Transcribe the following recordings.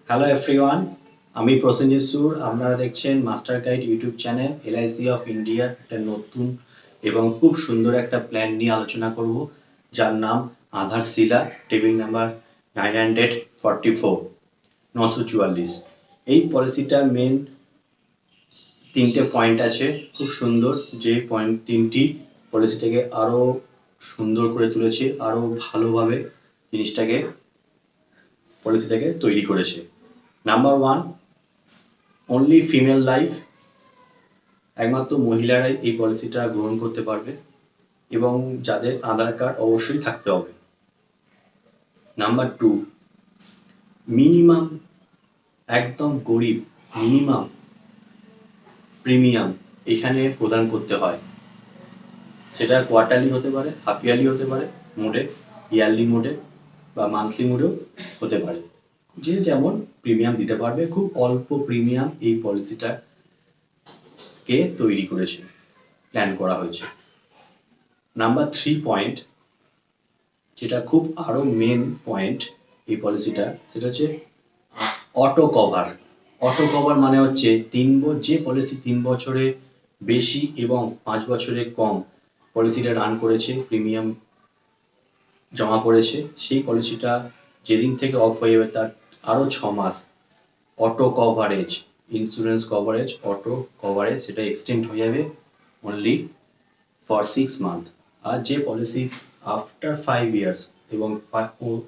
Hello everyone, আমি প্রসেনজিৎ সুর। আপনারা দেখছেন master guide YouTube channel. LIC of ইন্ডিয়ার একটা নতুন এবং খুব সুন্দর একটা প্ল্যান নিয়ে আলোচনা করব, যার নাম আধারশিলা, টেবিল নাম্বার 944 944। এই পলিসিটা মেন তিনটে পয়েন্ট আছে, খুব সুন্দর। যে পয়েন্ট তিনটি পলিসিটাকে আরো সুন্দর করে তুলেছে, আরো ভালোভাবে জিনিসটাকে পলিসিটাকে তৈরি করেছে। Number one, only female life, একমাত্র মহিলারাই এই পলিসিটা গ্রহণ করতে পারবে এবং যাদের আধার কার্ড অবশ্যই থাকতে হবে। নাম্বার টু, মিনিমাম, একদম গরিব, মিনিমাম প্রিমিয়াম এখানে প্রদান করতে হয়। সেটা কোয়ার্টারলি হতে পারে, হাফ ইয়ারলি হতে পারে, মোডে, ইয়ারলি মোডে বা মান্থলি মোডেও হতে পারে। যে যেমন প্রিমিয়াম দিতে পারবে, খুব অল্প প্রিমিয়াম এই পলিসিটা কে তৈরি করেছে, প্ল্যান করা হয়েছে। নাম্বার থ্রি পয়েন্ট, যেটা খুব আরো মেন পয়েন্ট এই পলিসিটা, সেটা হচ্ছে অটো কভার। অটো কভার মানে হচ্ছে যে পলিসি 3 বছরে বেশি এবং 5 বছরে কম পলিসিটা রান করেছে, প্রিমিয়াম জমা করেছে, সেই পলিসিটা যেদিন থেকে অফ হয়ে যাবে তার আরো 6 মাস auto coverage, insurance coverage, auto coverage সেটা এক্সটেন্ড হয়ে যাবে অনলি ফর 6 মান্থ। আর যে পলিসি আফটার 5 ইয়ার্স এবং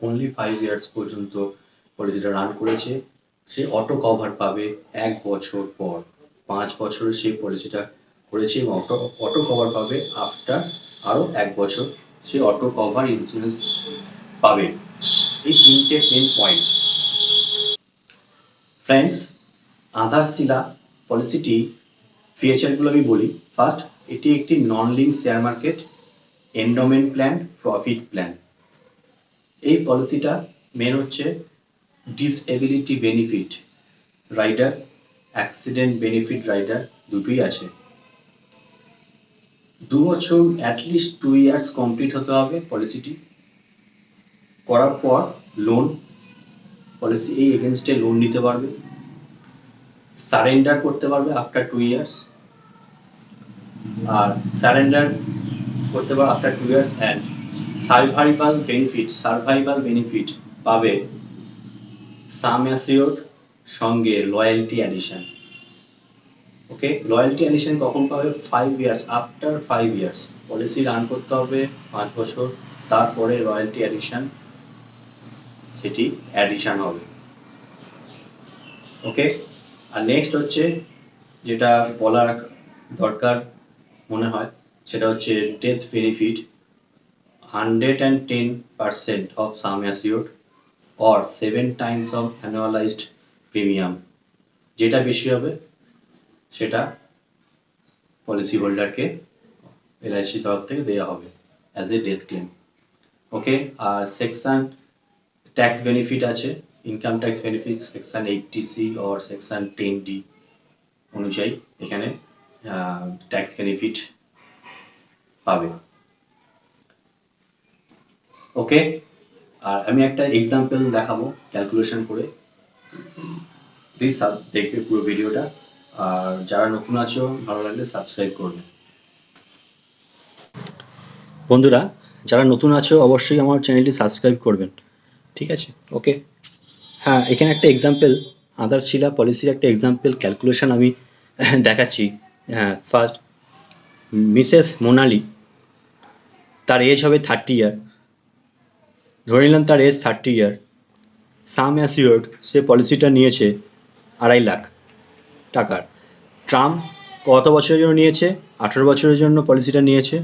অনলি 5 ইয়ার্স পর্যন্ত পলিসিটা রান করেছে, সে অটো কভার পাবে 1 বছর পর। 5 বছরে সেই পলিসিটা করেছে এবং অটো কভার পাবে আফটার আরো 1 বছর, সে অটো কভার ইন্স্যুরেন্স পাবে। এই তিনটে মেন পয়েন্ট। ফ্রেন্ডস, আধারশিলা পলিসিটি ফিচারগুলো আমি বলি। ফার্স্ট, এটি একটি non link share market, endowment plan, profit plan. এই পলিসিটা মেন হচ্ছে disability benefit rider, accident benefit rider দুটোই আছে। 2 বছর, অ্যাটলিস্ট 2 ইয়ার্স কমপ্লিট হতে হবে পলিসিটি করার পর। লোন, পলিসি এই এগেনস্টে লোন নিতে পারবে, সারেন্ডার করতে পারবে আফটার 2 ইয়ার্স, আর সারেন্ডার করতে পারবে after 2 years. And survival benefit পাবে সাম অ্যাসিওর সঙ্গে লয়্যালটি অ্যাডিশন। ওকে, লয়্যালটি অ্যাডিশন কখন পাবে? 5 years, after 5 years policy run করতে হবে 5 বছর, তারপরে রয়্যালটি অ্যাডিশন সেটি অ্যাডিশন হবে। ওকে, আর নেক্সট হচ্ছে যেটা বলার দরকার মনে হয়, সেটা হচ্ছে death benefit 110% of sum assured or 7 times of annualized premium। যেটা বেশি হবে সেটা পলিসি হোল্ডারকে এলআইসি তরফ থেকে দেওয়া হবে as a death claim. Okay, আর সেকশন ট্যাক্স বেনিফিট আছে, income tax benefit section 80C or section 10D অনুযায়ী এখানে ট্যাক্স বেনিফিট পাবে। ওকে, আর আমি একটা এক্সাম্পল দেখাবো ক্যালকুলেশন করে, প্লিজ দেখবে পুরো ভিডিওটা। আর যারা নতুন আছো, ভালো লাগলে সাবস্ক্রাইব করবে। বন্ধুরা, যারা নতুন আছো অবশ্যই আমার চ্যানেলটি সাবস্ক্রাইব করবেন, ঠিক আছে? ওকে, হ্যাঁ, এখানে একটা এক্সাম্পল, আধারশিলা পলিসির একটা এক্সাম্পল ক্যালকুলেশন আমি দেখাচ্ছি। হ্যাঁ, ফার্স্ট, মিসেস মোনালি, তার এজ হবে 30 ইয়ার। ধরে নিলাম তার এজ 30 ইয়ার। সাম অ্যাসিওর্ড, সে পলিসিটা নিয়েছে 2.5 লাখ টাকার। টার্ম কত বছরের জন্য নিয়েছে? 18 বছরের জন্য পলিসিটা নিয়েছে।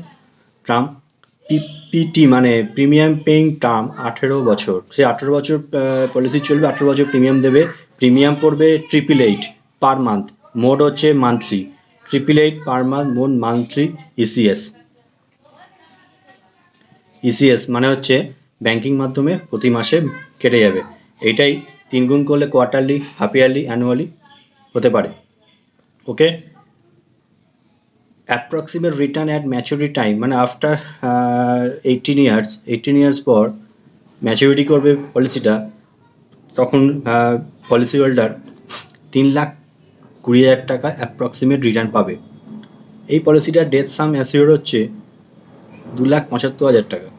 টার্ম পিটি মানে প্রিমিয়াম পেইং টার্ম 18 বছর। সে 18 বছর পলিসি চলবে, 18 বছর প্রিমিয়াম দেবে। প্রিমিয়াম পড়বে 888 পার মান্থ, মোড হচ্ছে monthly. 888 per month, mode monthly. ECS মানে হচ্ছে ব্যাংকিং মাধ্যমে প্রতি মাসে কেটে যাবে। এইটাই 3 গুণ করলে কোয়ার্টারলি, হাফ ইয়ারলি, অ্যানুয়ালি হতে পারে। Okay, approximate return at maturity time মানে আফটার 18 ইয়ার্স পর ম্যাচুরিটি করবে পলিসিটা, তখন পলিসি হোল্ডার 3,20,000 টাকা অ্যাপ্রক্সিমেট রিটার্ন পাবে। এই পলিসিটার ডেথ সাম অ্যাসিওর হচ্ছে 2,75,000 টাকা,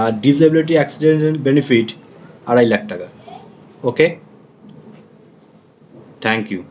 আর ডিসএবিলিটি অ্যাক্সিডেন্টাল বেনিফিট 2.5 লাখ টাকা। ওকে, থ্যাংক ইউ।